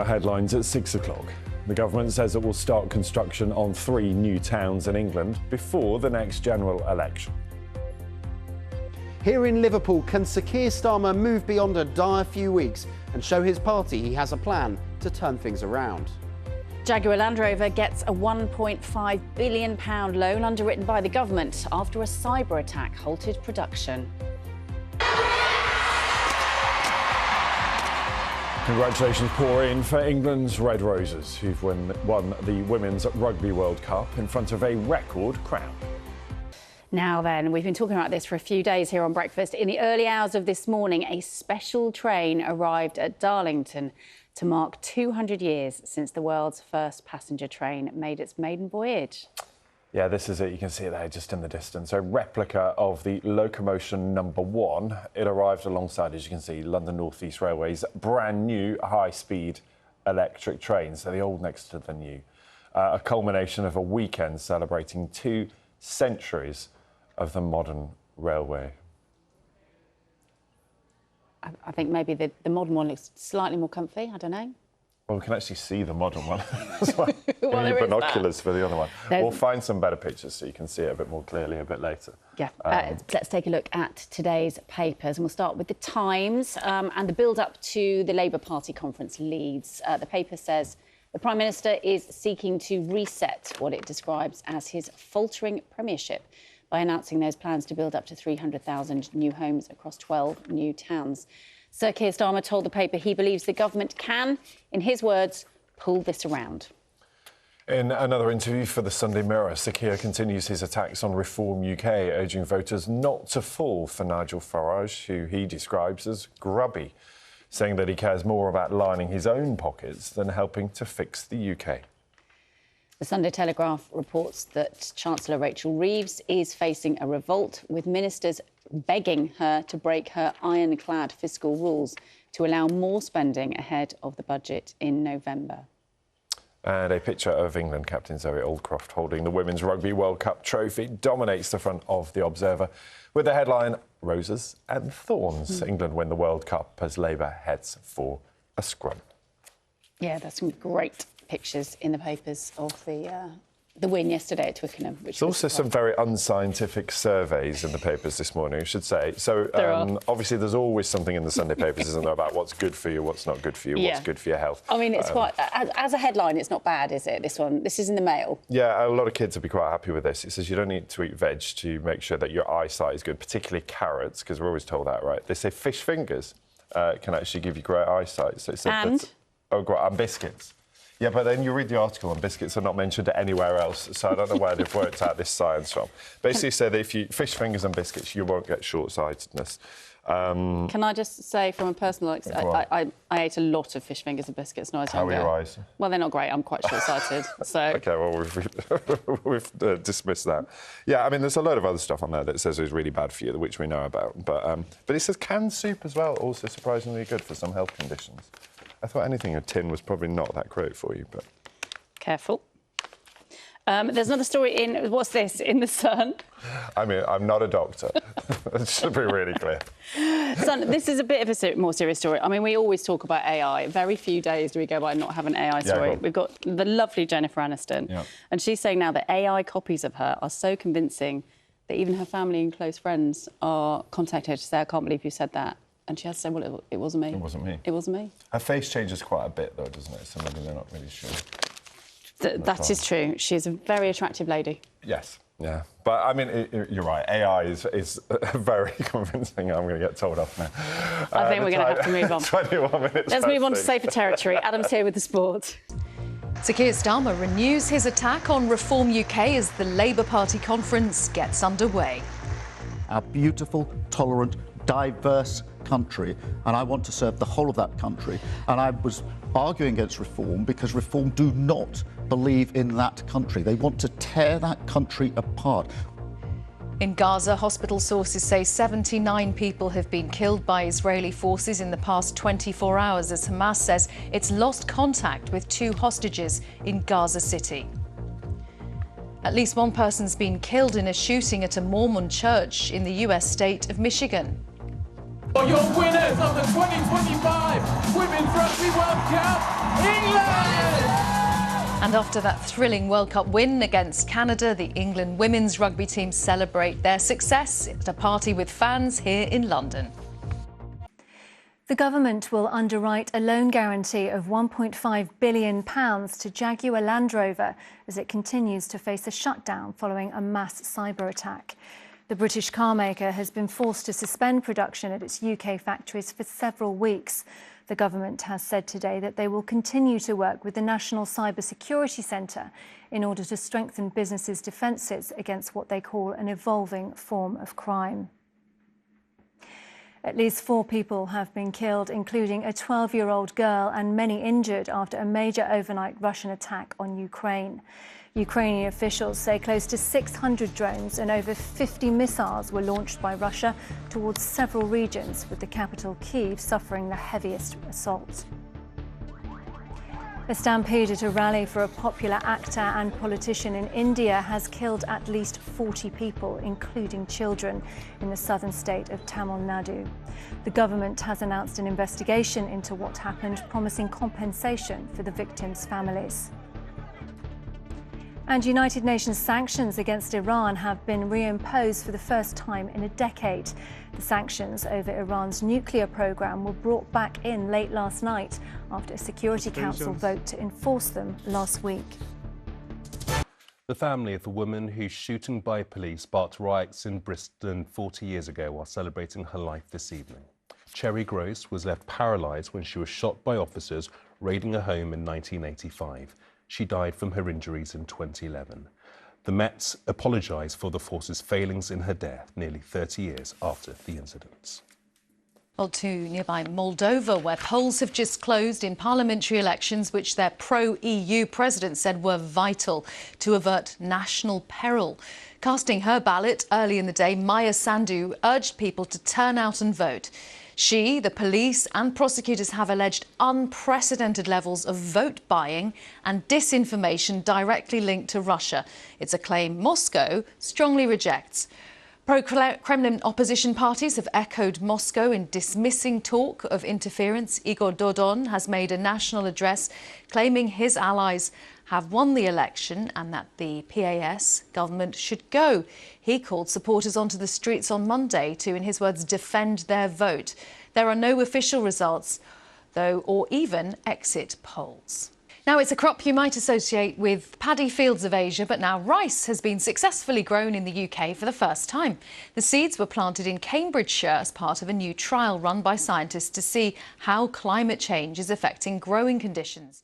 our headlines at 6 o'clock. The government says it will start construction on 3 new towns in England before the next general election. Here in Liverpool, can Sir Keir Starmer move beyond a dire few weeks and show his party he has a plan to turn things around? Jaguar Land Rover gets a £1.5 billion loan underwritten by the government after a cyber attack halted production. Congratulations pour in for England's Red Roses, who've won the Women's Rugby World Cup in front of a record crowd. Now then, we've been talking about this for a few days here on Breakfast. In the early hours of this morning, a special train arrived at Darlington to mark 200 years since the world's first passenger train made its maiden voyage. Yeah, this is it. You can see it there just in the distance. A replica of the Locomotion Number 1. It arrived alongside, as you can see, London North East Railway's brand new high-speed electric train. So the old next to the new. A culmination of a weekend celebrating 2 centuries of the modern railway. I think maybe the modern one looks slightly more comfy. I don't know. Well, we can actually see the modern one. That's why Well, you need binoculars for the other one. There's... We'll find some better pictures so you can see it a bit more clearly a bit later. Yeah, let's take a look at today's papers, and we'll start with the Times and the build-up to the Labour Party conference Leeds. The paper says the Prime Minister is seeking to reset what it describes as his faltering premiership by announcing those plans to build up to 300,000 new homes across 12 new towns. Sir Keir Starmer told the paper he believes the government can, in his words, pull this around. In another interview for the Sunday Mirror, Sir Keir continues his attacks on Reform UK, urging voters not to fall for Nigel Farage, who he describes as grubby, saying that he cares more about lining his own pockets than helping to fix the UK. The Sunday Telegraph reports that Chancellor Rachel Reeves is facing a revolt, with ministers begging her to break her ironclad fiscal rules to allow more spending ahead of the budget in November. And a picture of England captain Zoe Aldcroft holding the Women's Rugby World Cup trophy dominates the front of The Observer with the headline, Roses and Thorns. England win the World Cup as Labour heads for a scrum. Yeah, there's some great pictures in the papers of the win yesterday at Twickenham. There's also some very unscientific surveys in the papers this morning, I should say. So obviously there's always something in the Sunday papers, isn't there, about what's good for you, what's not good for you, what's good for your health. I mean, it's quite, as a headline, it's not bad, is it, this one? This is in the Mail. Yeah, a lot of kids will be quite happy with this. It says you don't need to eat veg to make sure that your eyesight is good, particularly carrots, because we're always told that, right? They say fish fingers can actually give you great eyesight. So it says and biscuits. Yeah, but then you read the article and biscuits are not mentioned anywhere else, so I don't know where they've worked out this science from. Basically said that if you fish fingers and biscuits, you won't get short-sightedness. Can I just say, from a personal experience, I ate a lot of fish fingers and biscuits when I was younger. How are your eyes? Well, they're not great. I'm quite short-sighted, so... OK, well, we've dismissed that. Yeah, I mean, there's a load of other stuff on there that says it's really bad for you, which we know about. But it says canned soup as well, also surprisingly good for some health conditions. I thought anything in a tin was probably not that great for you, but... Careful. There's another story in... What's this? In The Sun? I mean, I'm not a doctor. It should be really clear. Sun, this is a bit of a more serious story. I mean, we always talk about AI. Very few days do we go by not have an AI story. Yeah, we've got the lovely Jennifer Aniston. And she's saying now that AI copies of her are so convincing that even her family and close friends are contacting her to say, I can't believe you said that. And she has to say, well, it wasn't me. It wasn't me. It wasn't me. Her face changes quite a bit, though, doesn't it? So maybe they're not really sure. That is true. She's a very attractive lady. Yes, yeah. But, I mean, you're right. AI is very convincing. I'm going to get told off now. I think we're going to have to move on. 21 minutes. Let's move on to safer territory. Adam's here with the sport. Sir Keir Starmer renews his attack on Reform UK as the Labour Party conference gets underway. Our beautiful, tolerant, diverse country, and I want to serve the whole of that country. And I was arguing against Reform because Reform do not believe in that country. They want to tear that country apart. In Gaza, hospital sources say 79 people have been killed by Israeli forces in the past 24 hours as Hamas says it's lost contact with 2 hostages in Gaza City. At least one person's been killed in a shooting at a Mormon church in the US state of Michigan. For your winners of the 2025 Women's Rugby World Cup, England! And after that thrilling World Cup win against Canada, the England women's rugby team celebrate their success at a party with fans here in London. The government will underwrite a loan guarantee of £1.5 billion to Jaguar Land Rover as it continues to face a shutdown following a mass cyber attack. The British carmaker has been forced to suspend production at its UK factories for several weeks. The government has said today that they will continue to work with the National Cyber Security Centre in order to strengthen businesses' defences against what they call an evolving form of crime. At least 4 people have been killed, including a 12-year-old girl, and many injured after a major overnight Russian attack on Ukraine. Ukrainian officials say close to 600 drones and over 50 missiles were launched by Russia towards several regions, with the capital Kyiv suffering the heaviest assaults. A stampede at a rally for a popular actor and politician in India has killed at least 40 people, including children, in the southern state of Tamil Nadu. The government has announced an investigation into what happened, promising compensation for the victims' families. And United Nations sanctions against Iran have been reimposed for the first time in a decade. The sanctions over Iran's nuclear program were brought back in late last night after a Security Council vote to enforce them last week. The family of the woman whose shooting by police sparked riots in Bristol 40 years ago are celebrating her life this evening. Cherry Gross was left paralysed when she was shot by officers raiding a home in 1985. She died from her injuries in 2011. The Mets apologised for the force's failings in her death nearly 30 years after the incidents. Well, to nearby Moldova, where polls have just closed in parliamentary elections, which their pro-EU president said were vital to avert national peril. Casting her ballot early in the day, Maya Sandu urged people to turn out and vote. She, the police and prosecutors have alleged unprecedented levels of vote buying and disinformation directly linked to Russia. It's a claim Moscow strongly rejects. Pro-Kremlin opposition parties have echoed Moscow in dismissing talk of interference. Igor Dodon has made a national address claiming his allies have won the election and that the PAS government should go. He called supporters onto the streets on Monday to, in his words, defend their vote. There are no official results, though, or even exit polls. Now, it's a crop you might associate with paddy fields of Asia, but now rice has been successfully grown in the UK for the first time. The seeds were planted in Cambridgeshire as part of a new trial run by scientists to see how climate change is affecting growing conditions.